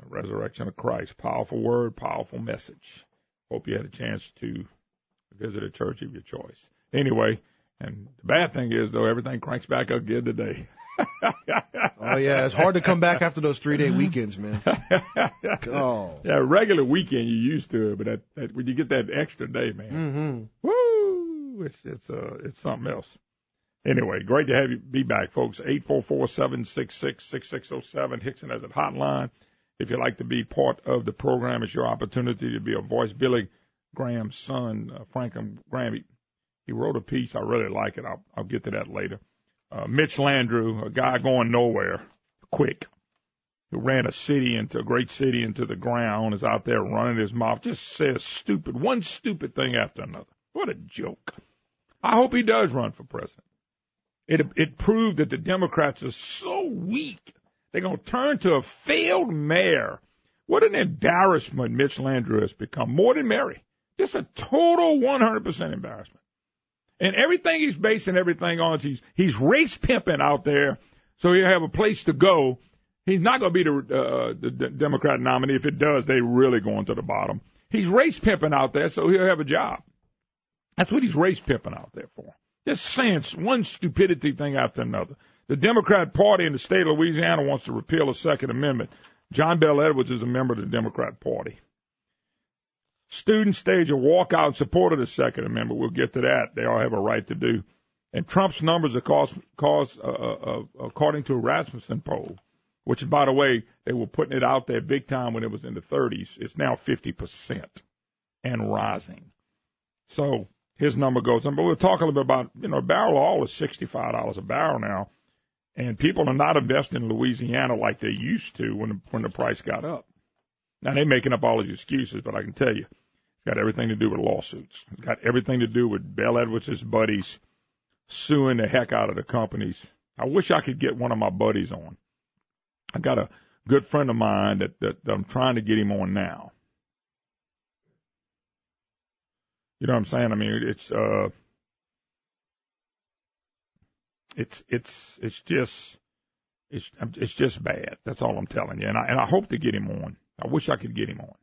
Resurrection of Christ. Powerful word, powerful message. Hope you had a chance to visit a church of your choice. Anyway, and the bad thing is, though, everything cranks back up again today. Oh, yeah, it's hard to come back after those 3-day weekends, man. Oh. Yeah, regular weekend you're used to it, but that when you get that extra day, man, woo, it's something else. Anyway, great to have you be back, folks. 844-766-6607, Hickson has a hotline. If you'd like to be part of the program, it's your opportunity to be a voice. Billy Graham's son, Franklin Graham, he wrote a piece. I really like it. I'll get to that later. Mitch Landrieu, a guy going nowhere quick, who ran a great city into the ground, is out there running his mouth, just says one stupid thing after another. What a joke. I hope he does run for president. It proved that the Democrats are so weak. They're going to turn to a failed mayor. What an embarrassment Mitch Landrieu has become, more than Mary. Just a total 100% embarrassment. And everything he's basing everything on is he's race pimping out there, so he'll have a place to go. He's not going to be the Democrat nominee. If it does, they really going to the bottom. He's race pimping out there, so he'll have a job. That's what he's race pimping out there for. Just saying one stupidity thing after another. The Democrat Party in the state of Louisiana wants to repeal the Second Amendment. John Bel Edwards is a member of the Democrat Party. Students stage a walkout in support of the Second Amendment. We'll get to that. They all have a right to do. And Trump's numbers are according to a Rasmussen poll, which, by the way, they were putting it out there big time when it was in the 30s. It's now 50% and rising. So his number goes on. But we'll talk a little bit about, a barrel of oil is $65 a barrel now. And people are not investing in Louisiana like they used to when the price got up. Now, they're making up all these excuses, but I can tell you, it's got everything to do with lawsuits. It's got everything to do with Bel Edwards' buddies suing the heck out of the companies. I wish I could get one of my buddies on. I got a good friend of mine that I'm trying to get him on now. You know what I'm saying? I mean, it's just bad. That's all I'm telling you. And I hope to get him on. I wish I could get him on.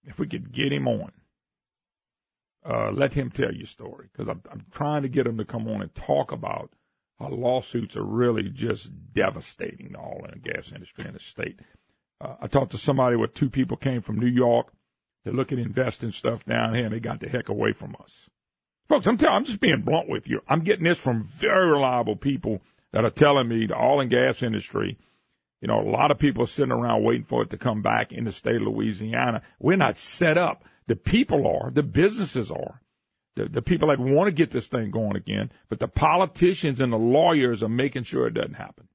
If we could get him on, let him tell your story, because I'm trying to get him to come on and talk about how lawsuits are really just devastating the oil and gas industry in the state. I talked to somebody where two people came from New York. They're looking to invest in stuff down here, and they got the heck away from us. Folks, I'm just being blunt with you. I'm getting this from very reliable people that are telling me the oil and gas industry, a lot of people are sitting around waiting for it to come back in the state of Louisiana. We're not set up. The people are. The businesses are. The people that want to get this thing going again. But the politicians and the lawyers are making sure it doesn't happen.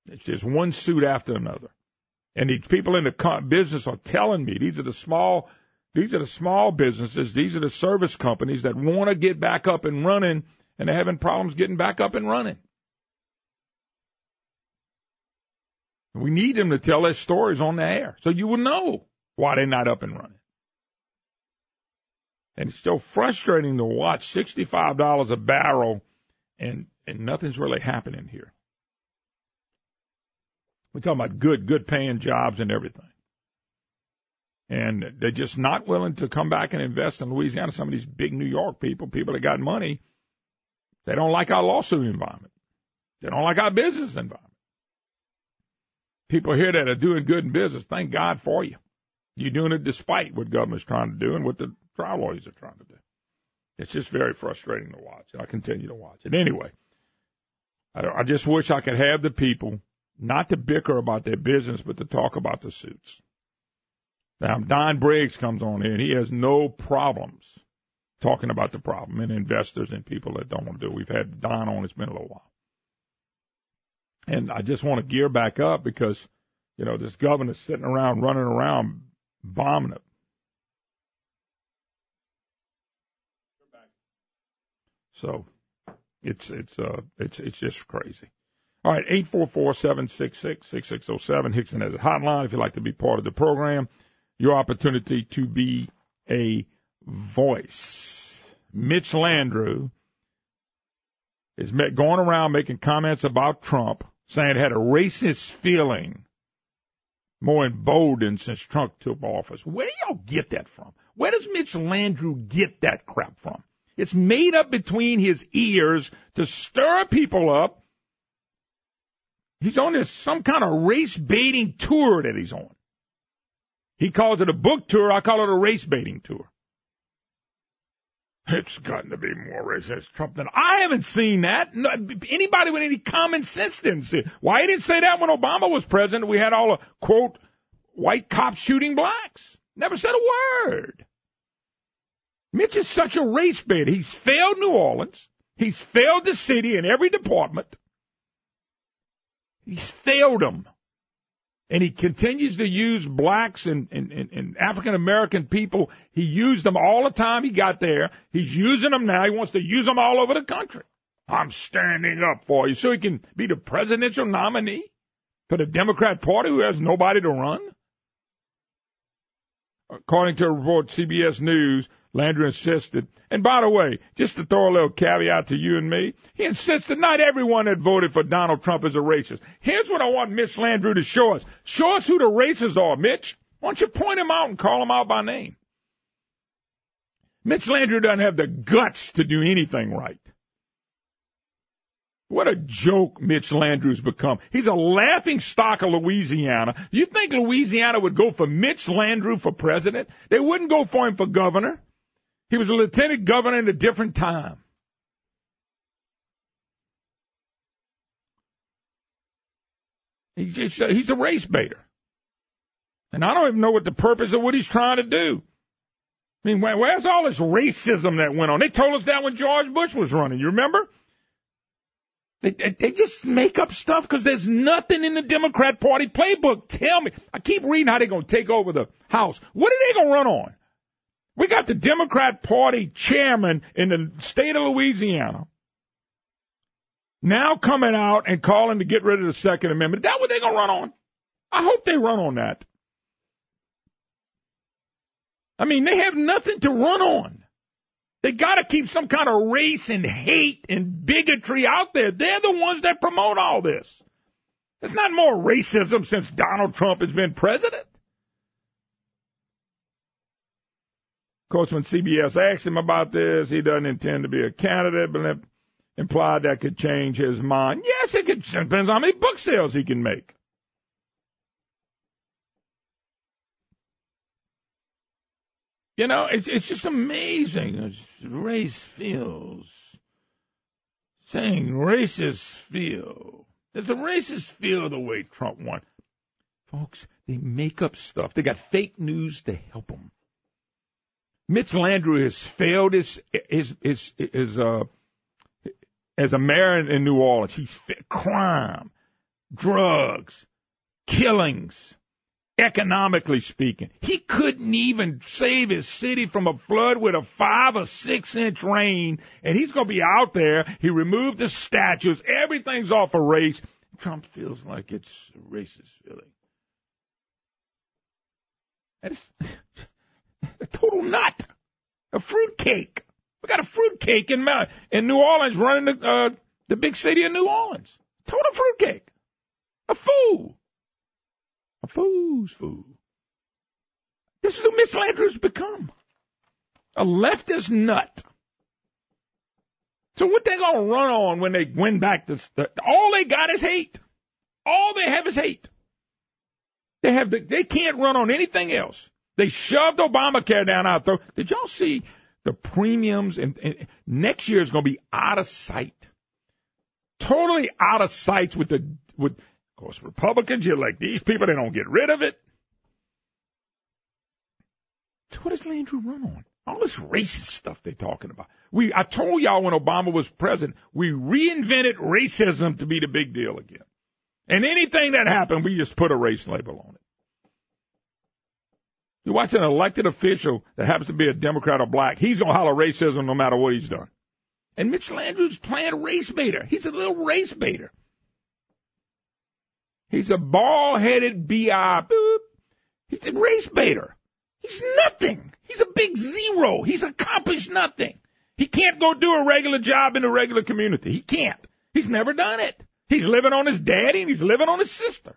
It's just one suit after another. And these people in the business are telling me these are the small businesses. These are the service companies that want to get back up and running, and they're having problems getting back up and running. We need them to tell their stories on the air so you will know why they're not up and running. And it's still frustrating to watch $65 a barrel and nothing's really happening here. We're talking about good paying jobs and everything. And they're just not willing to come back and invest in Louisiana. Some of these big New York people that got money, they don't like our lawsuit environment. They don't like our business environment. People here that are doing good in business, thank God for you. You're doing it despite what government's trying to do and what the trial lawyers are trying to do. It's just very frustrating to watch, and I continue to watch it. Anyway, I just wish I could have the people not to bicker about their business, but to talk about the suits. Now, Don Briggs comes on here, and he has no problems talking about the problem and investors and people that don't want to do it. We've had Don on. It's been a little while. And I just want to gear back up because, this governor's sitting around, running around, bombing it. So it's just crazy. All right, 844-766-6607. Hickson has a hotline if you'd like to be part of the program. Your opportunity to be a voice. Mitch Landrieu is going around making comments about Trump saying it had a racist feeling more emboldened since Trump took office. Where do y'all get that from? Where does Mitch Landrieu get that crap from? It's made up between his ears to stir people up. He's on some kind of race-baiting tour that he's on. He calls it a book tour. I call it a race-baiting tour. It's gotten to be more racist Trump than I haven't seen that. No, anybody with any common sense didn't see it. Why he didn't say that when Obama was president? We had all the, quote, white cops shooting blacks. Never said a word. Mitch is such a race baiter. He's failed New Orleans. He's failed the city in every department. He's failed them. And he continues to use blacks and African-American people. He used them all the time he got there. He's using them now. He wants to use them all over the country. I'm standing up for you so he can be the presidential nominee for the Democrat Party who has nobody to run. According to a report, CBS News, Landrieu insisted, and by the way, just to throw a little caveat to you and me, he insists that not everyone that voted for Donald Trump is a racist. Here's what I want Mitch Landrieu to show us. Show us who the racists are, Mitch. Why don't you point them out and call them out by name? Mitch Landrieu doesn't have the guts to do anything right. What a joke Mitch Landrieu's become. He's a laughing stock of Louisiana. Do you think Louisiana would go for Mitch Landrieu for president? They wouldn't go for him for governor. He was a lieutenant governor in a different time. He's a race baiter. And I don't even know what the purpose of what he's trying to do. I mean, where's all this racism that went on? They told us that when George Bush was running. You remember? They just make up stuff because there's nothing in the Democrat Party playbook. Tell me. I keep reading how they're going to take over the House. What are they going to run on? We got the Democrat Party chairman in the state of Louisiana now coming out and calling to get rid of the Second Amendment. Is that what they're going to run on? I hope they run on that. I mean, they have nothing to run on. They got to keep some kind of race and hate and bigotry out there. They're the ones that promote all this. There's not more racism since Donald Trump has been president. Of course, when CBS asked him about this, he doesn't intend to be a candidate, but implied that could change his mind. Yes, it could. Depends on how many book sales he can make. You know, it's just amazing. Race feels. Saying racist feel. There's a racist feel the way Trump won. Folks, they make up stuff. They got fake news to help them. Mitch Landrieu has failed as a mayor in New Orleans. He's crime, drugs, killings, economically speaking. He couldn't even save his city from a flood with a 5 or 6 inch rain, and he's going to be out there. He removed the statues. Everything's off a race. Trump feels like it's a racist feeling. It's a total nut. A fruitcake. We got a fruitcake in New Orleans running the big city of New Orleans. Total fruitcake. A fool. A fool's fool. This is who Mitch Landrieu's become. A leftist nut. So what they going to run on when they win back this? All they got is hate. All they have is hate. They can't run on anything else. They shoved Obamacare down our throat. Did y'all see the premiums? And next year is going to be out of sight. Totally out of sight with of course, Republicans, you're like, these people, they don't get rid of it. So what does Landrieu run on? All this racist stuff they're talking about. I told y'all when Obama was president, we reinvented racism to be the big deal again. And anything that happened, we just put a race label on it. You watch an elected official that happens to be a Democrat or black, he's going to holler racism no matter what he's done. And Mitch Landrieu's playing race baiter. He's a little race baiter. He's a bald-headed B.I. Boop. He's a race baiter. He's nothing. He's a big zero. He's accomplished nothing. He can't go do a regular job in the regular community. He can't. He's never done it. He's living on his daddy and he's living on his sister.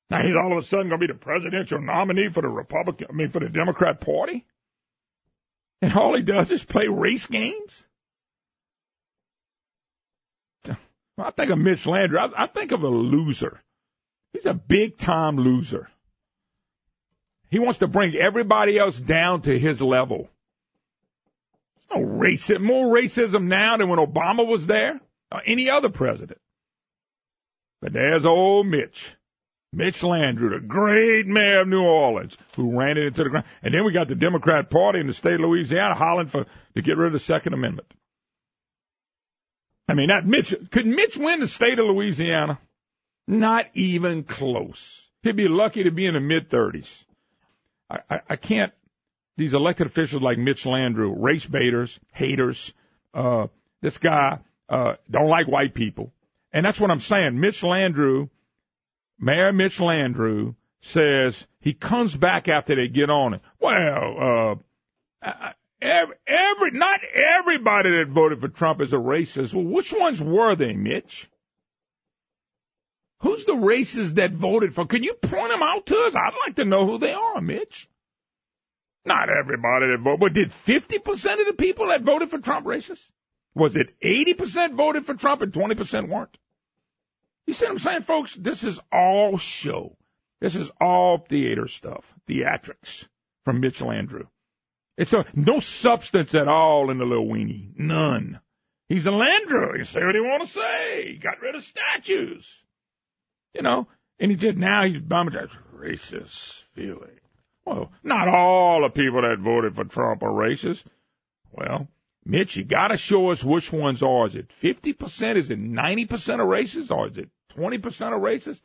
Now he's all of a sudden going to be the presidential nominee for the Democrat Party? And all he does is play race games? When I think of Mitch Landrieu, I think of a loser. He's a big-time loser. He wants to bring everybody else down to his level. There's no racism, more racism now than when Obama was there or any other president. But there's old Mitch Landrieu, the great mayor of New Orleans, who ran it into the ground. And then we got the Democrat Party in the state of Louisiana hollering to get rid of the Second Amendment. I mean, could Mitch win the state of Louisiana? Not even close. He'd be lucky to be in the mid-30s. I can't, these elected officials like Mitch Landrieu, race baiters, haters, this guy don't like white people. And that's what I'm saying. Mayor Mitch Landrieu says he comes back after they get on it. Well, not everybody that voted for Trump is a racist. Well, which ones were they, Mitch? Who's the racists that voted for? Can you point them out to us? I'd like to know who they are, Mitch. Not everybody that voted, but did 50% of the people that voted for Trump racist? Was it 80% voted for Trump and 20% weren't? You see what I'm saying, folks? This is all show. This is all theater stuff, theatrics from Mitch Landrieu. It's no substance at all in the little weenie. None. He's a Landrieu. He can say what he want to say. He got rid of statues. You know, and he's bumming that racist feeling. Well, not all the people that voted for Trump are racist. Well, Mitch, you got to show us which ones are. Is it 50%? Is it 90% of racists? Or is it 20% of racists?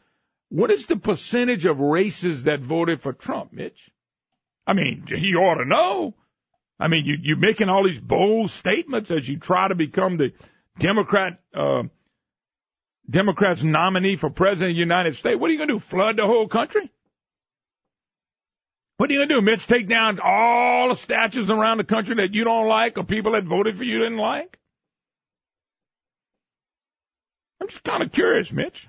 What is the percentage of racists that voted for Trump, Mitch? I mean, you ought to know. I mean, you're making all these bold statements as you try to become the Democrats' nominee for president of the United States. What are you going to do, flood the whole country? What are you going to do, Mitch, take down all the statues around the country that you don't like or people that voted for you didn't like? I'm just kind of curious, Mitch.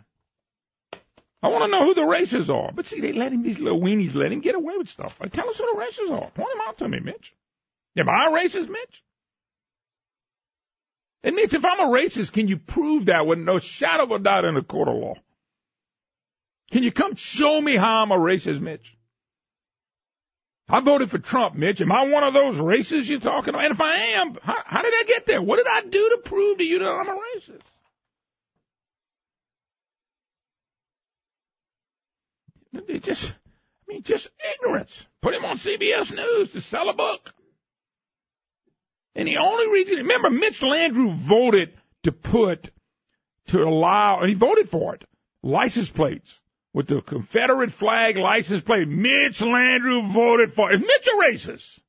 I want to know who the racists are. But see, these little weenies let him get away with stuff. Tell us who the racists are. Point them out to me, Mitch. Am I a racist, Mitch? And Mitch, if I'm a racist, can you prove that with no shadow of a doubt in a court of law? Can you come show me how I'm a racist, Mitch? I voted for Trump, Mitch. Am I one of those racists you're talking about? And if I am, how did I get there? What did I do to prove to you that I'm a racist? Just ignorance. Put him on CBS News to sell a book. And the only reason, remember, Mitch Landrieu voted and he voted for it, license plates with the Confederate flag license plate. Mitch Landrieu voted for it. Is Mitch a racist?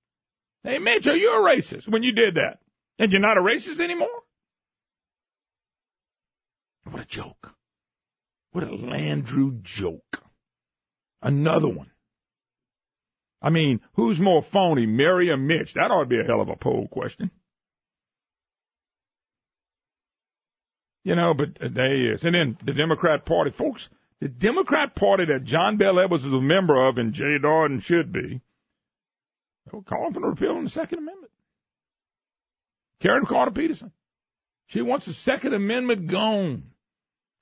Hey, Mitch, are you a racist when you did that? And you're not a racist anymore? What a joke. What a Landrieu joke. Another one. I mean, who's more phony, Mary or Mitch? That ought to be a hell of a poll question. You know, but there he is. And then the Democrat Party. Folks, the Democrat Party that John Bel Edwards is a member of and Jay Darden should be, they were calling for the repeal of the Second Amendment. Karen Carter Peterson. She wants the Second Amendment gone.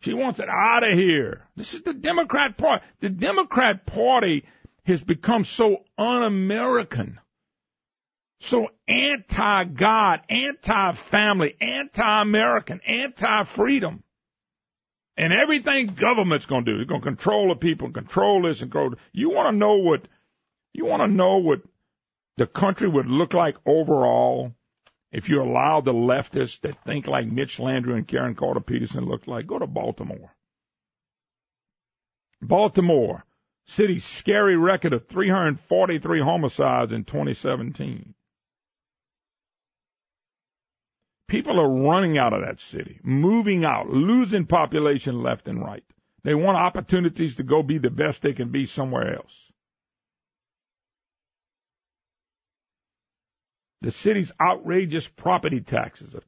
She wants it out of here. This is the Democrat Party. The Democrat Party has become so un-American, so anti-God, anti-family, anti-American, anti-freedom. And everything government's going to do, it's going to control the people, control this, and control. You want to know what the country would look like overall if you allow the leftists that think like Mitch Landrieu and Karen Carter Peterson look like? Go to Baltimore. Baltimore city's scary record of 343 homicides in 2017. People are running out of that city, moving out, losing population left and right. They want opportunities to go be the best they can be somewhere else. The city's outrageous property taxes of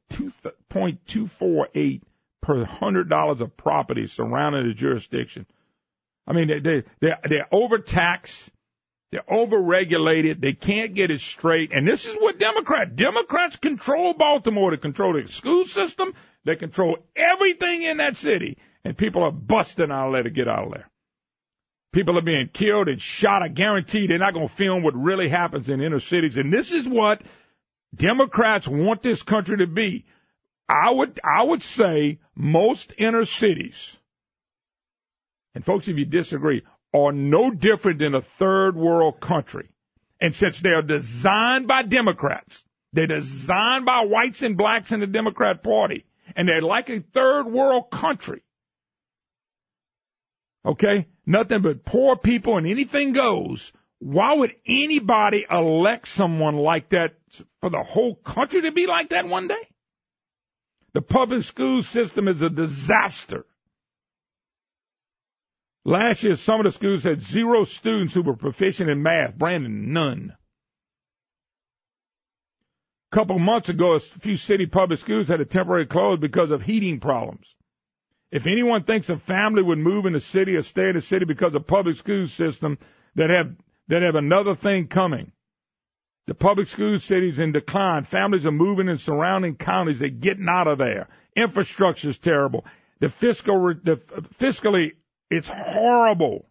$2.248 per $100 of property surrounding the jurisdiction. I mean, they're overtaxed. They're overregulated. They can't get it straight. And this is what Democrats control Baltimore. They control the school system. They control everything in that city. And people are busting out of there to get out of there. People are being killed and shot. I guarantee they're not going to film what really happens in inner cities. And this is what Democrats want this country to be. I would say most inner cities, and folks, if you disagree, are no different than a third world country. And since they are designed by Democrats, they're designed by whites and blacks in the Democrat Party, and they're like a third world country. Okay? Nothing but poor people and anything goes. Why would anybody elect someone like that for the whole country to be like that one day? The public school system is a disaster. Last year, some of the schools had 0 students who were proficient in math. Brandon, none. A couple months ago, a few city public schools had a temporary close because of heating problems. If anyone thinks a family would move in the city or stay in the city because of public school system that have another thing coming. The public school cities in decline. Families are moving in surrounding counties. They're getting out of there. Infrastructure's terrible. Fiscally, it's horrible.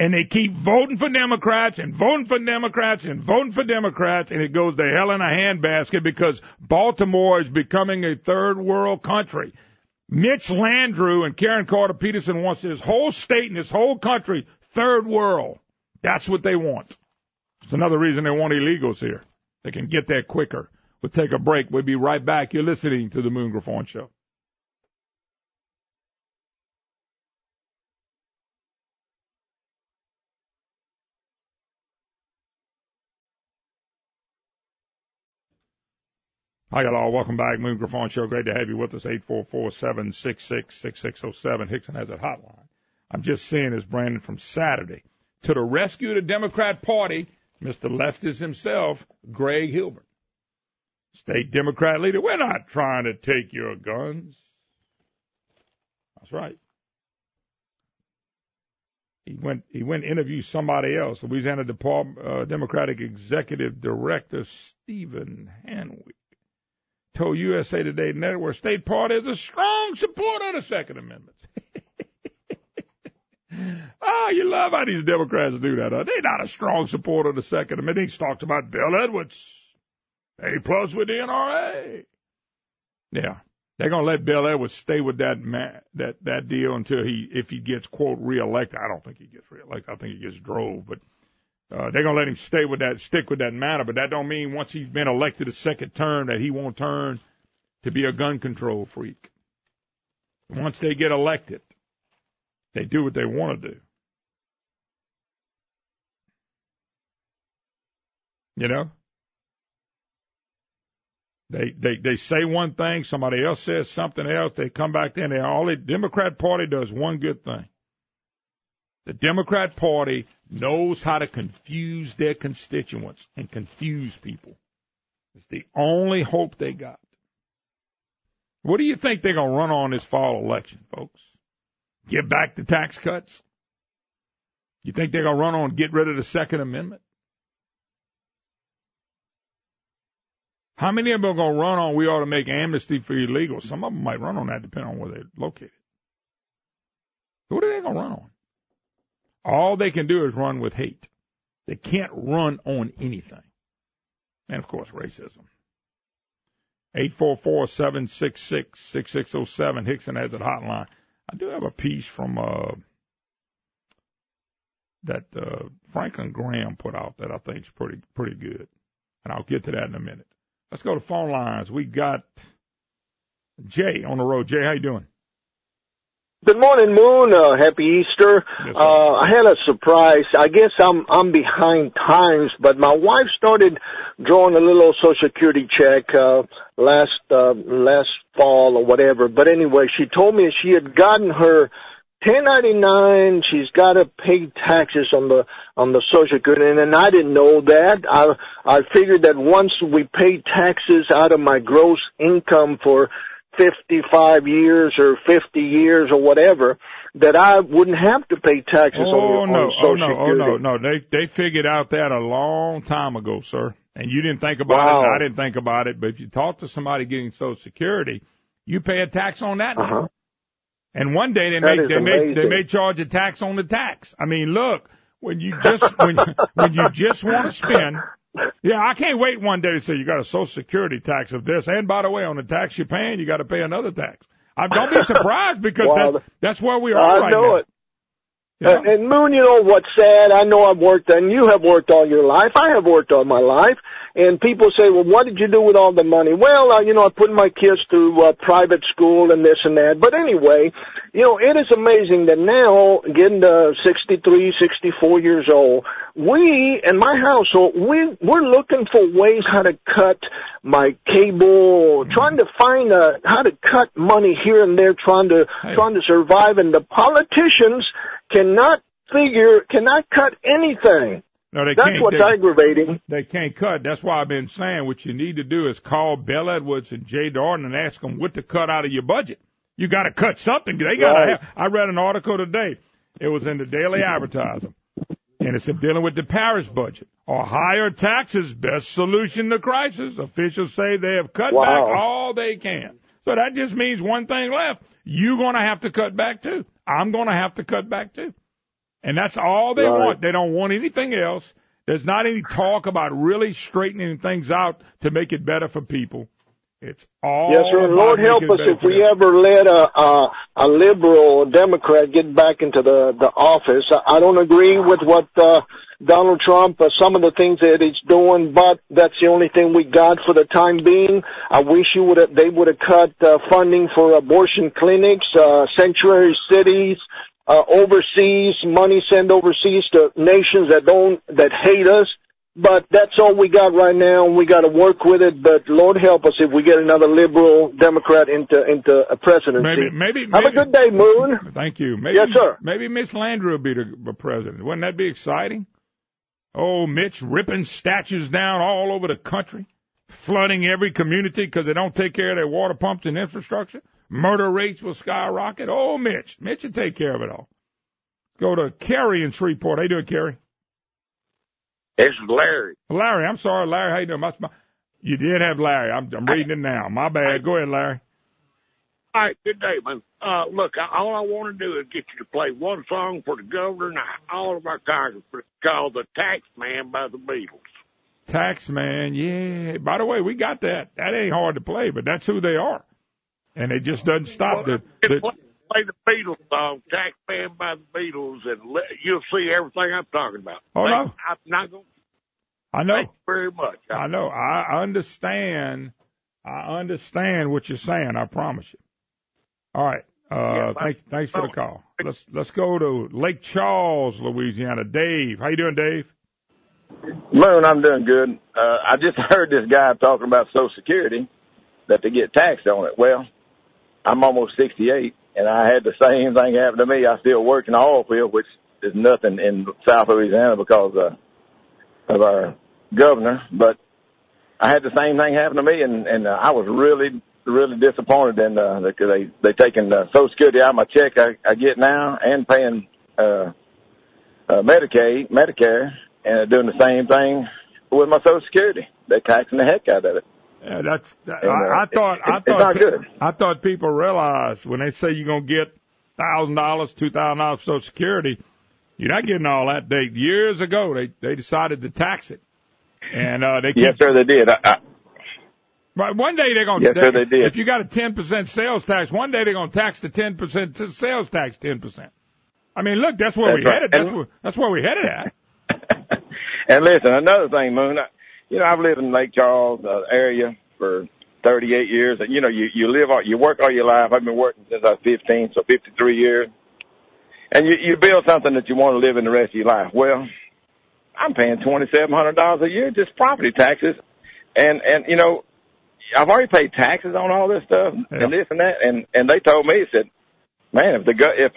And they keep voting for Democrats and voting for Democrats and voting for Democrats, and it goes to hell in a handbasket because Baltimore is becoming a third world country. Mitch Landrieu and Karen Carter Peterson wants this whole state and this whole country third world. That's what they want. It's another reason they want illegals here. They can get there quicker. We'll take a break. We'll be right back. You're listening to the Moon Griffon Show. Hi, y'all. Welcome back. Moon Griffon Show. Great to have you with us. 844-766-6607. Hickson has a hotline. I'm just seeing this, Brandon, from Saturday. To the rescue of the Democrat Party, Mr. Leftist himself, Greg Hilbert. State Democrat leader. We're not trying to take your guns. That's right. He went interview somebody else. Louisiana Democratic Executive Director Stephen Hanwick told USA Today Network State Party is a strong supporter of the Second Amendment. Oh, you love how these Democrats do that. Huh? They're not a strong supporter of the Second Amendment. He talks about Bill Edwards, A+ with the NRA. Yeah, they're gonna let Bill Edwards stay with that deal until if he gets quote reelected. I don't think he gets reelected. I think he gets drove, but they're gonna let him stick with that matter. But that don't mean once he's been elected a second term that he won't turn to be a gun control freak. Once they get elected, they do what they want to do. You know? They say one thing, somebody else says something else, they come back there, and the Democrat Party does one good thing. The Democrat Party knows how to confuse their constituents and confuse people. It's the only hope they got. What do you think they're going to run on this fall election, folks? Give back the tax cuts? You think they're going to run on get rid of the Second Amendment? How many of them are going to run on we ought to make amnesty for illegals? Some of them might run on that depending on where they're located. What are they going to run on? All they can do is run with hate. They can't run on anything. And, of course, racism. 844-766-6607. Hickson has it hotline. I do have a piece from that Franklin Graham put out that I think is pretty good. And I'll get to that in a minute. Let's go to phone lines. We got Jay on the road. Jay, how you doing? Good morning, Moon. Happy Easter. Yes, I had a surprise. I guess I'm behind times, but my wife started drawing a little Social Security check last fall or whatever. But anyway, she told me she had gotten her 1099. She's got to pay taxes on the Social Security, and I didn't know that. I figured that once we pay taxes out of my gross income for 55 years or 50 years or whatever, that I wouldn't have to pay taxes on Social Security. No. They figured out that a long time ago, sir. And you didn't think about it, and I didn't think about it. But if you talk to somebody getting Social Security, you pay a tax on that now. And one day they may charge a tax on the tax. I mean, look, when you just when you just want to spend. Yeah, I can't wait one day to say you got a Social Security tax of this, and by the way, on the tax you're paying, you got to pay another tax. Don't be surprised because that's where we are right now. I know it. Yeah. And Moon, you know what's sad? I know I've worked, and you have worked all your life. I have worked all my life. And people say, well, what did you do with all the money? Well, I put my kids through private school and this and that. But anyway, it is amazing that now, getting to 63, 64 years old, we, in my household, we're looking for ways how to cut my cable, trying to find how to cut money here and there, trying to survive. And the politicians cannot cut anything. No, they That's can't. what's aggravating. They can't cut. That's why I've been saying what you need to do is call Bill Edwards and Jay Darden and ask them what to cut out of your budget. You got to cut something. They got to have. I read an article today. It was in the Daily Advertiser, and it's dealing with the parish budget. Are higher taxes best solution to crisis? Officials say they have cut back all they can. So that just means one thing left. You're going to have to cut back too. I'm going to have to cut back too. And that's all they want. They don't want anything else. There's not any talk about really straightening things out to make it better for people. It's all yes, sir. Lord help us if we ever let a liberal Democrat get back into the office. I don't agree with what Donald Trump, some of the things that he's doing, but that's the only thing we got for the time being. I wish they would have cut funding for abortion clinics, sanctuary cities. Overseas, money sent overseas to nations that hate us. But that's all we got right now, and we got to work with it. But Lord help us if we get another liberal Democrat into a presidency. Maybe. Have a good day, Moon. Thank you. Yes, sir. Maybe Mitch Landrieu will be the president. Wouldn't that be exciting? Oh, Mitch ripping statues down all over the country, flooding every community because they don't take care of their water pumps and infrastructure. Murder rates will skyrocket. Oh, Mitch will take care of it all. Go to Kerry in Shreveport. How you doing, Kerry? It's Larry. Larry, I'm sorry, Larry. How you doing? You did have Larry. I'm reading it now. My bad. Go ahead, Larry. All right, good day, man. Look, all I want to do is get you to play one song for the governor and all of our Congress called "The Tax Man" by the Beatles. Tax Man, yeah. By the way, we got that. That ain't hard to play, but that's who they are. And it just doesn't stop play the Beatles song, Tax Man by the Beatles, and you'll see everything I'm talking about. Oh, no. I'm not going to. I know. Thank you very much. I know. I understand. I understand what you're saying. I promise you. All right. Thanks for the call. Let's go to Lake Charles, Louisiana. Dave. How you doing, Dave? Moon, I'm doing good. I just heard this guy talking about Social Security, that they get taxed on it. Well, I'm almost 68, and I had the same thing happen to me. I still work in the oil field, which is nothing in South Louisiana because of our governor. But I had the same thing happen to me, and I was really, really disappointed in because they taking Social Security out of my check I get now and paying Medicare, and they're doing the same thing with my Social Security. They're taxing the heck out of it. Yeah, I thought people realized when they say you're gonna get $1,000, $2,000 Social Security, you're not getting all that. Years ago they decided to tax it, and yes, sir, they did. But one day they're gonna. Yes, sir, they did. If you got a 10% sales tax, one day they're gonna tax the 10% sales tax 10%. I mean, look, that's where we headed. That's where we headed at. And listen, another thing, Moon. I've lived in Lake Charles area for 38 years. And, you work all your life. I've been working since I was 15, so 53 years. And you build something that you want to live in the rest of your life. Well, I'm paying $2,700 a year just property taxes. And I've already paid taxes on all this stuff and this and that. And they told me, said, man, if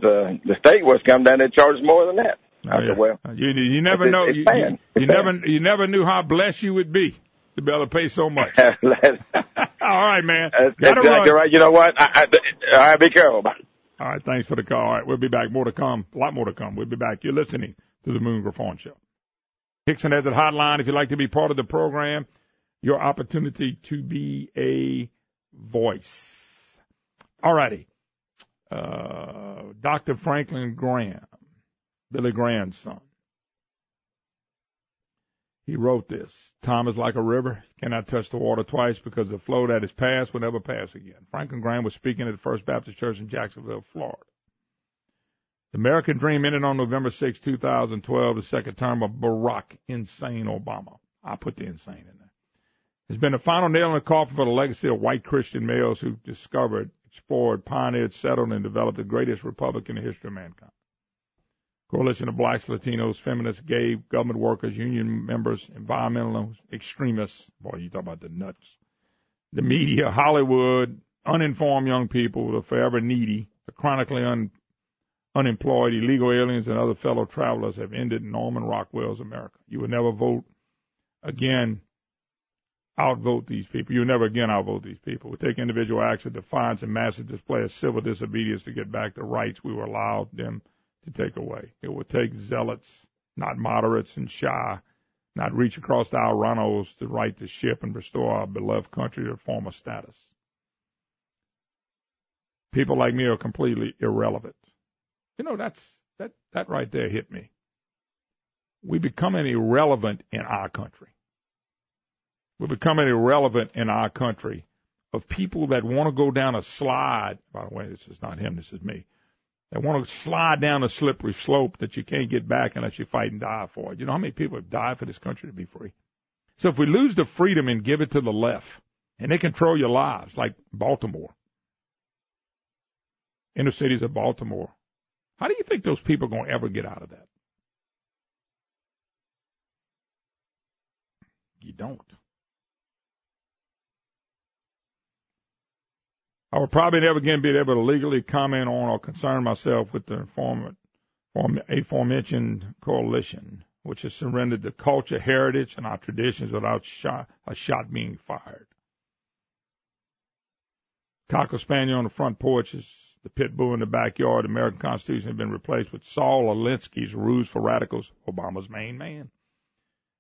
the state was to come down, they'd charge us more than that. I said, well, you never know. You never knew how blessed you would be to be able to pay so much. All right, man. That's exactly right. You know what? I be careful about it. All right, thanks for the call. All right, we'll be back. More to come. A lot more to come. We'll be back. You're listening to the Moon Griffon Show. Hickson has a hotline. If you'd like to be part of the program, your opportunity to be a voice. All righty. Dr. Franklin Graham, Billy Graham's son. He wrote this. Time is like a river. You cannot touch the water twice because the flow that is past will never pass again. Franklin Graham was speaking at the First Baptist Church in Jacksonville, Florida. The American dream ended on November 6, 2012, the second term of Barack Insane Obama. I put the insane in there. It's been the final nail in the coffin for the legacy of white Christian males who discovered, explored, pioneered, settled, and developed the greatest republic in the history of mankind. Coalition of blacks, Latinos, feminists, gay, government workers, union members, environmental extremists. Boy, you talk about the nuts. The media, Hollywood, uninformed young people, the forever needy, the chronically unemployed, illegal aliens, and other fellow travelers have ended Norman Rockwell's America. You will never outvote these people. You will never again outvote these people. We take individual acts of defiance and massive display of civil disobedience to get back the rights we were allowed them to take away. It will take zealots, not moderates and shy, not reach across the aisle rhinos to right the ship and restore our beloved country to former status. People like me are completely irrelevant. You know, that right there hit me. We're becoming irrelevant in our country. We're becoming irrelevant in our country of people that want to go down a slide. By the way, this is not him, this is me. They want to slide down a slippery slope that you can't get back unless you fight and die for it. You know how many people have died for this country to be free? So if we lose the freedom and give it to the left, and they control your lives, like Baltimore, inner cities of Baltimore, how do you think those people are going to ever get out of that? You don't. I will probably never again be able to legally comment on or concern myself with the aforementioned coalition, which has surrendered the culture, heritage, and our traditions without a shot being fired. Cocker Spaniel on the front porches, the pit bull in the backyard, the American Constitution has been replaced with Saul Alinsky's ruse for radicals, Obama's main man.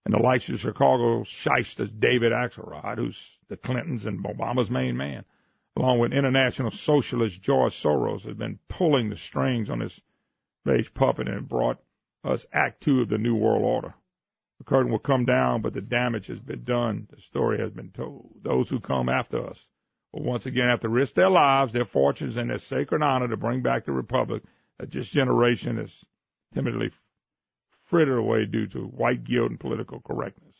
And the likes of Chicago shysters David Axelrod, who's the Clintons and Obama's main man, along with international socialist George Soros, has been pulling the strings on this beige puppet and brought us Act Two of the New World Order. The curtain will come down, but the damage has been done. The story has been told. Those who come after us will once again have to risk their lives, their fortunes, and their sacred honor to bring back the republic that this generation has timidly frittered away due to white guilt and political correctness.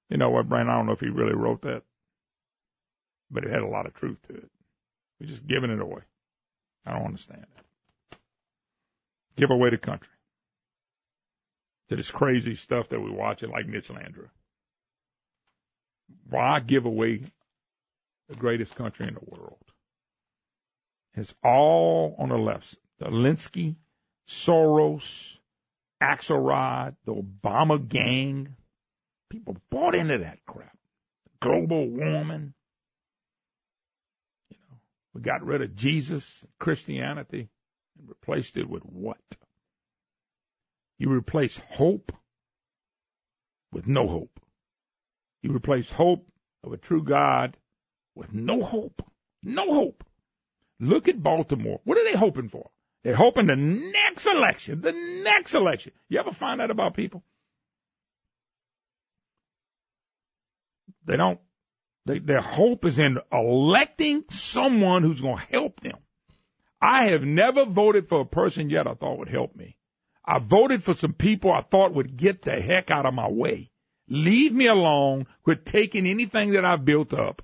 You know what, Brandon? I don't know if he really wrote that, but it had a lot of truth to it. We're just giving it away. I don't understand that. Give away the country to this crazy stuff that we're watching, like Mitch Landrieu. Why give away the greatest country in the world? It's all on the left. The Alinsky, Soros, Axelrod, the Obama gang. People bought into that crap. Global warming. You know, we got rid of Jesus, Christianity, and replaced it with what? You replace hope with no hope. You replace hope of a true God with no hope. No hope. Look at Baltimore. What are they hoping for? They're hoping the next election. You ever find out about people? They don't. Their hope is in electing someone who's going to help them. I have never voted for a person yet I thought would help me. I voted for some people I thought would get the heck out of my way. Leave me alone. Quit taking anything that I've built up.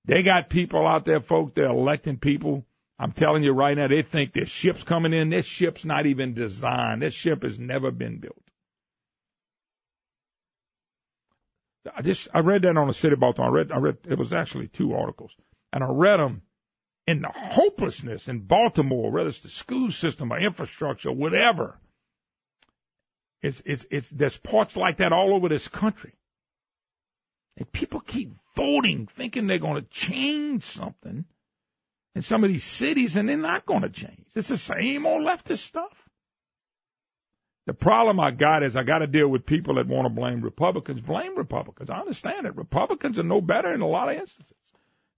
They got people out there, folks, they're electing people. I'm telling you right now, they think their ship's coming in. This ship's not even designed. This ship has never been built. I read that on the City of Baltimore. I read it was actually 2 articles, and I read them in the hopelessness in Baltimore, whether it's the school system or infrastructure, whatever. There's parts like that all over this country. And people keep voting, thinking they're going to change something in some of these cities, and they're not going to change. It's the same old leftist stuff. The problem I got is I got to deal with people that want to blame Republicans. Blame Republicans. I understand it. Republicans are no better in a lot of instances.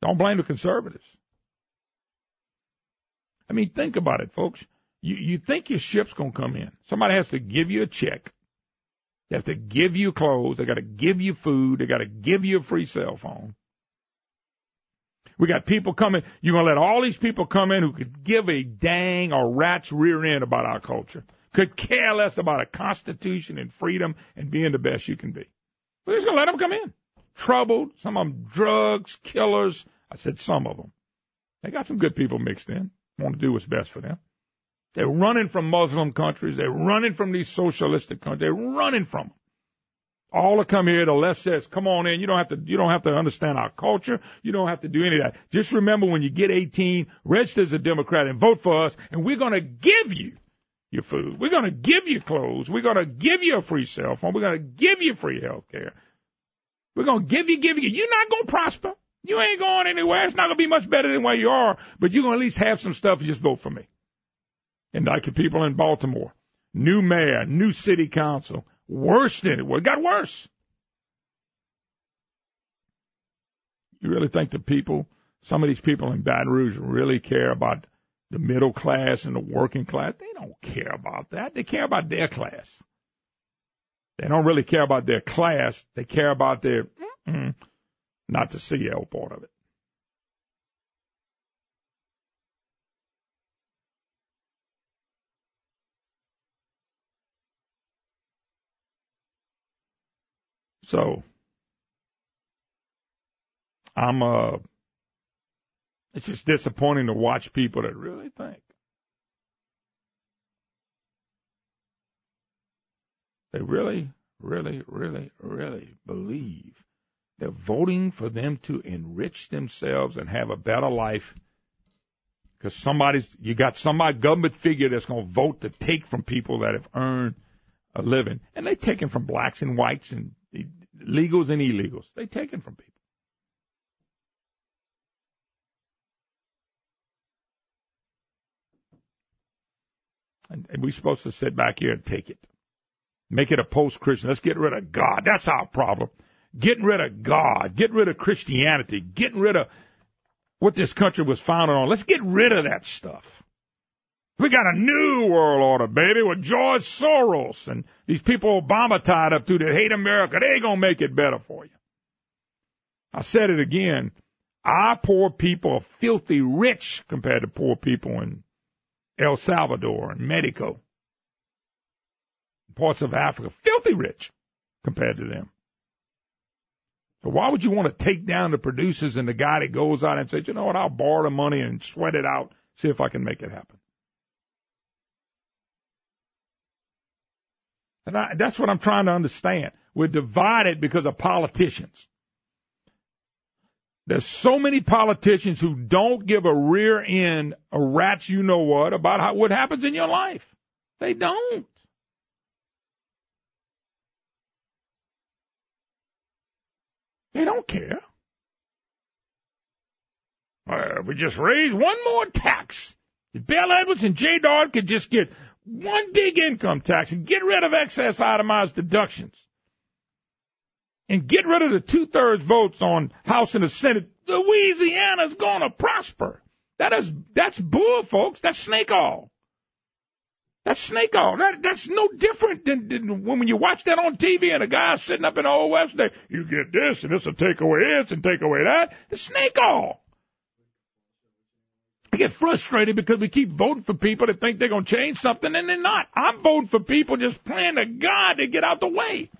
Don't blame the conservatives. I mean, think about it, folks. You think your ship's going to come in. Somebody has to give you a check. They have to give you clothes. They got to give you food. They got to give you a free cell phone. We got people coming. You're going to let all these people come in who could give a dang or rat's rear end about our culture, could care less about a constitution and freedom and being the best you can be. We're just going to let them come in. Troubled, some of them drugs, killers. I said some of them. They got some good people mixed in. Want to do what's best for them. They're running from Muslim countries. They're running from these socialistic countries. They're running from them. All to come here, the left says, come on in. You don't have to understand our culture. You don't have to do any of that. Just remember when you get 18, register as a Democrat and vote for us, and we're going to give you your food. We're going to give you clothes. We're going to give you a free cell phone. We're going to give you free health care. We're going to give you. You're not going to prosper. You ain't going anywhere. It's not going to be much better than where you are, but you're going to at least have some stuff and just vote for me. And like the people in Baltimore, new mayor, new city council, worse than it was. It got worse. You really think the people, some of these people in Baton Rouge really care about the middle class and the working class? They don't care about that. They care about their class. They don't really care about their class. They care about their, not the CL part of it. So, it's just disappointing to watch people that really think. They really, really, really, really believe they're voting for them to enrich themselves and have a better life because you got somebody, government figure that's going to vote to take from people that have earned a living. And they take it from blacks and whites and legals and illegals. They take it from people. And we're supposed to sit back here and take it. Make it a post-Christian. Let's get rid of God. That's our problem. Getting rid of God. Getting rid of Christianity. Getting rid of what this country was founded on. Let's get rid of that stuff. We got a new world order, baby, with George Soros and these people Obama tied up to that hate America. They ain't going to make it better for you. I said it again. Our poor people are filthy rich compared to poor people in El Salvador and Mexico. Parts of Africa, filthy rich compared to them. So why would you want to take down the producers and the guy that goes out and says, you know what, I'll borrow the money and sweat it out, see if I can make it happen. And that's what I'm trying to understand. We're divided because of politicians. There's so many politicians who don't give a rear end, a rat's you know what, about what happens in your life. They don't. They don't care. We just raised one more tax. If Bill Edwards and Jay Dard could just get one big income tax and get rid of excess itemized deductions and get rid of the 2/3 votes on House and the Senate, Louisiana's going to prosper. That's bull, folks. That's snake oil. That's snake oil. That's no different than when you watch that on TV and a guy sitting up in the Old West there, you get this and this will take away this and take away that. It's snake oil. I get frustrated because we keep voting for people that think they're going to change something and they're not. I'm voting for people just praying to God to get out the way.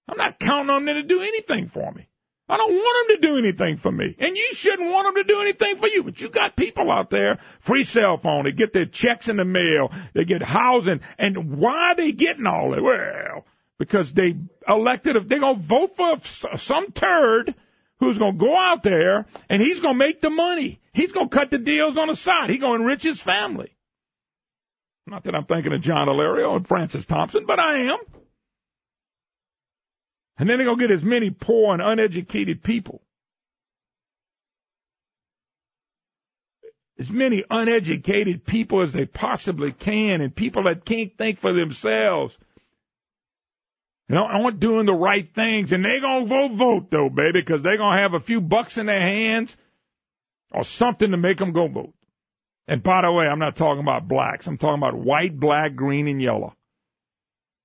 I'm not counting on them to do anything for me. I don't want them to do anything for me. And you shouldn't want them to do anything for you. But you got people out there, free cell phone, they get their checks in the mail, they get housing. And why are they getting all that? Well, because they elected, they're going to vote for some turd who's going to go out there and he's going to make the money. He's going to cut the deals on the side. He's going to enrich his family. Not that I'm thinking of John Hilario and Francis Thompson, but I am. And then they're going to get as many poor and uneducated people. As many uneducated people as they possibly can, and people that can't think for themselves. Aren't doing the right things, and they're going to vote, though, baby, because they're going to have a few bucks in their hands or something to make them go vote. And by the way, I'm not talking about blacks. I'm talking about white, black, green, and yellow.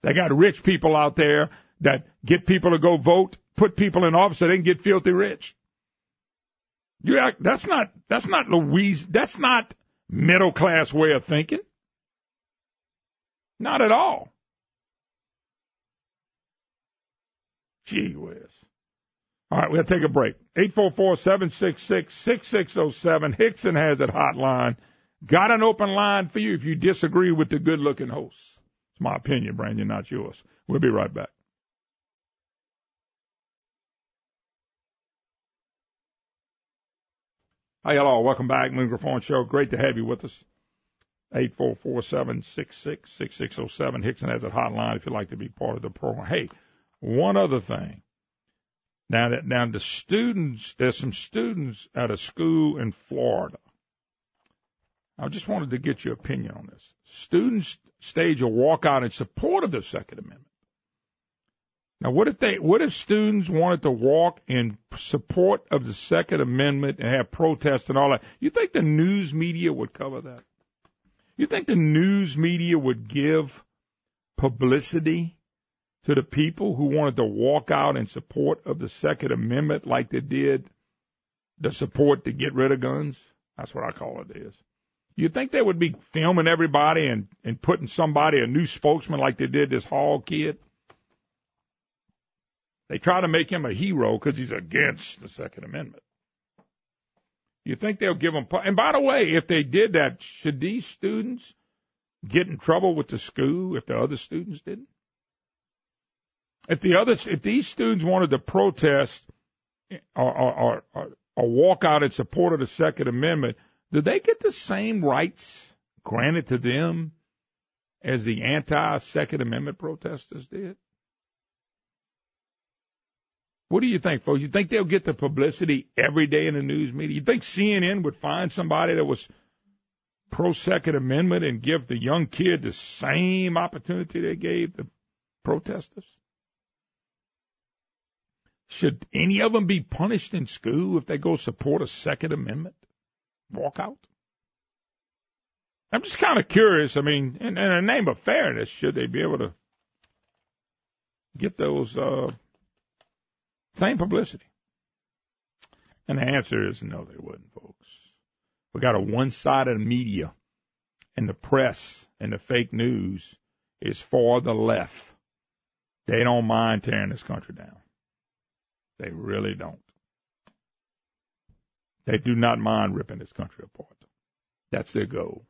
They got rich people out there that get people to go vote, put people in office so they can get filthy rich. That's not middle class way of thinking. Not at all. Gee whiz. All right, we'll take a break. 844-766-6607. Hickson has it hotline. Got an open line for you if you disagree with the good-looking host. It's my opinion, Brandon, not yours. We'll be right back. Hi, hello. Welcome back. Moon Griffon Show. Great to have you with us. 844-766-6607. Hickson has it hotline if you'd like to be part of the program. Hey, one other thing. Now the students, there's some students at a school in Florida. I just wanted to get your opinion on this. Students stage a walkout in support of the Second Amendment. Now, what if students wanted to walk in support of the Second Amendment and have protests and all that? You think the news media would cover that? You think the news media would give publicity to the people who wanted to walk out in support of the Second Amendment like they did the support to get rid of guns? That's what I call it is. You think they would be filming everybody and putting somebody, a new spokesman like they did this Hall kid? They try to make him a hero because he's against the Second Amendment. You think they'll give him... And by the way, if they did that, should these students get in trouble with the school if the other students didn't? If these students wanted to protest or walk out in support of the Second Amendment, do they get the same rights granted to them as the anti-Second Amendment protesters did? What do you think, folks? You think they'll get the publicity every day in the news media? You think CNN would find somebody that was pro-Second Amendment and give the young kid the same opportunity they gave the protesters? Should any of them be punished in school if they go support a Second Amendment walkout? I'm just kind of curious. I mean, in the name of fairness, should they be able to get those same publicity? And the answer is no, they wouldn't, folks. We got a one-sided media, and the press and the fake news is for the left. They don't mind tearing this country down. They really don't. They do not mind ripping this country apart. That's their goal.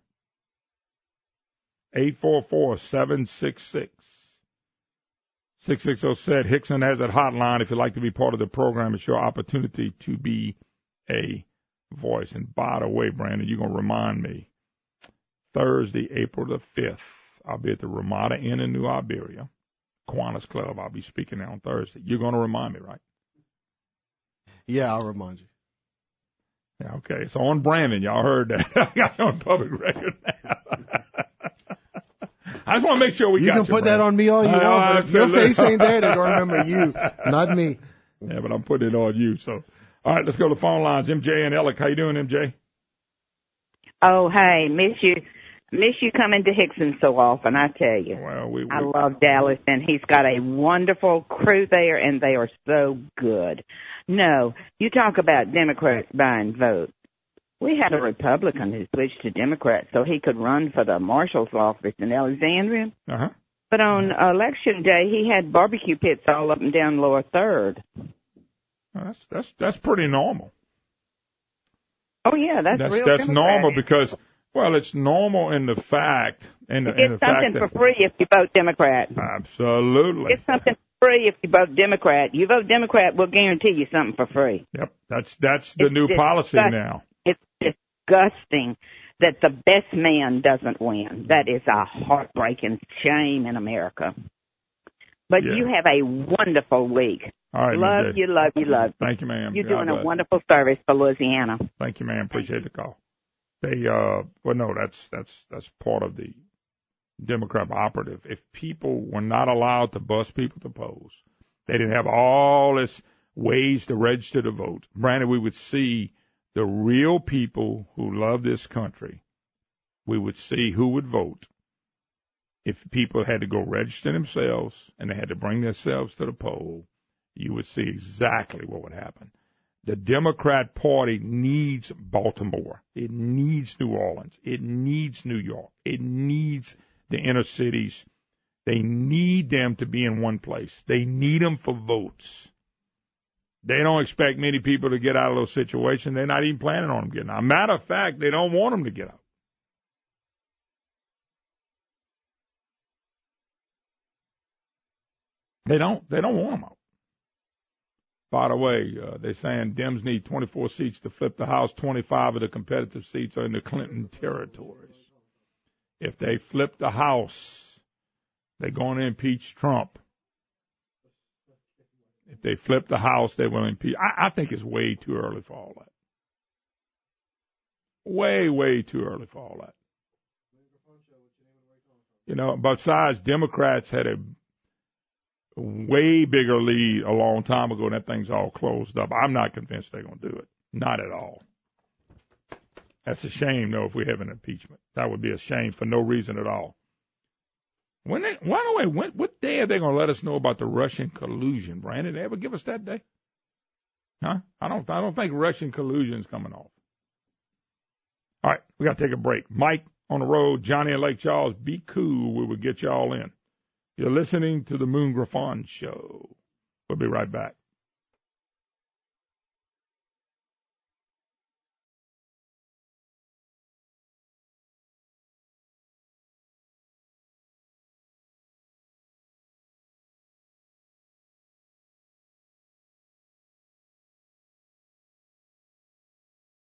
844-766-6607. Said Hickson has that hotline. If you'd like to be part of the program, it's your opportunity to be a voice. And by the way, Brandon, you're going to remind me, Thursday, April the 5th, I'll be at the Ramada Inn in New Iberia, Kiwanis Club. I'll be speaking there on Thursday. You're going to remind me, right? Yeah, I'll remind you. Yeah, okay. So on Brandon, y'all heard that. I got you on public record now. I just want to make sure you got you. You can put that on me all you want, but if your face ain't there, they don't remember you, not me. Yeah, but I'm putting it on you. So, all right, let's go to the phone lines. MJ and Ellick, how you doing, MJ? Oh, hey, miss you coming to Hickson so often, I tell you. Well, I love Dallas, and he's got a wonderful crew there, and they are so good. No, you talk about Democrats buying votes. We had a Republican who switched to Democrat so he could run for the marshal's office in Alexandria. Uh-huh. But on election day, he had barbecue pits all up and down Lower Third. That's pretty normal. Oh yeah, that's real. That's normal because, well, it's normal in the fact you get something for free if you vote Democrat. Absolutely. Get something for free if you vote Democrat. You vote Democrat, we'll guarantee you something for free. Yep, that's the new policy now. It's disgusting that the best man doesn't win. That is a heartbreaking shame in America. But you have a wonderful week. All right, love you. Thank you, ma'am. You're doing a wonderful service for Louisiana. Thank you, ma'am. Appreciate the call. That's part of the Democrat operative. If people were not allowed to bus people to polls, they didn't have all this ways to register to vote. Brandon, we would see the real people who love this country. We would see who would vote. If people had to go register themselves and they had to bring themselves to the poll, you would see exactly what would happen. The Democrat Party needs Baltimore. It needs New Orleans. It needs New York. It needs the inner cities. They need them to be in one place. They need them for votes. They don't expect many people to get out of those situations. They're not even planning on them getting out. Matter of fact, they don't want them to get out. They don't want them out. By the way, they're saying Dems need 24 seats to flip the House. 25 of the competitive seats are in the Clinton territories. If they flip the House, they're going to impeach Trump. If they flip the House, they will impeach. I think it's way too early for all that. Way too early for all that. You know, besides, Democrats had a way bigger lead a long time ago, and that thing's all closed up. I'm not convinced they're going to do it. Not at all. That's a shame, though, if we have an impeachment. That would be a shame for no reason at all. What day are they going to let us know about the Russian collusion, Brandon? Did they ever give us that day? Huh? I don't think Russian collusion is coming off. All right, we got to take a break. Mike on the road, Johnny in Lake Charles, be cool. We will get you all in. You're listening to the Moon Griffon Show. We'll be right back.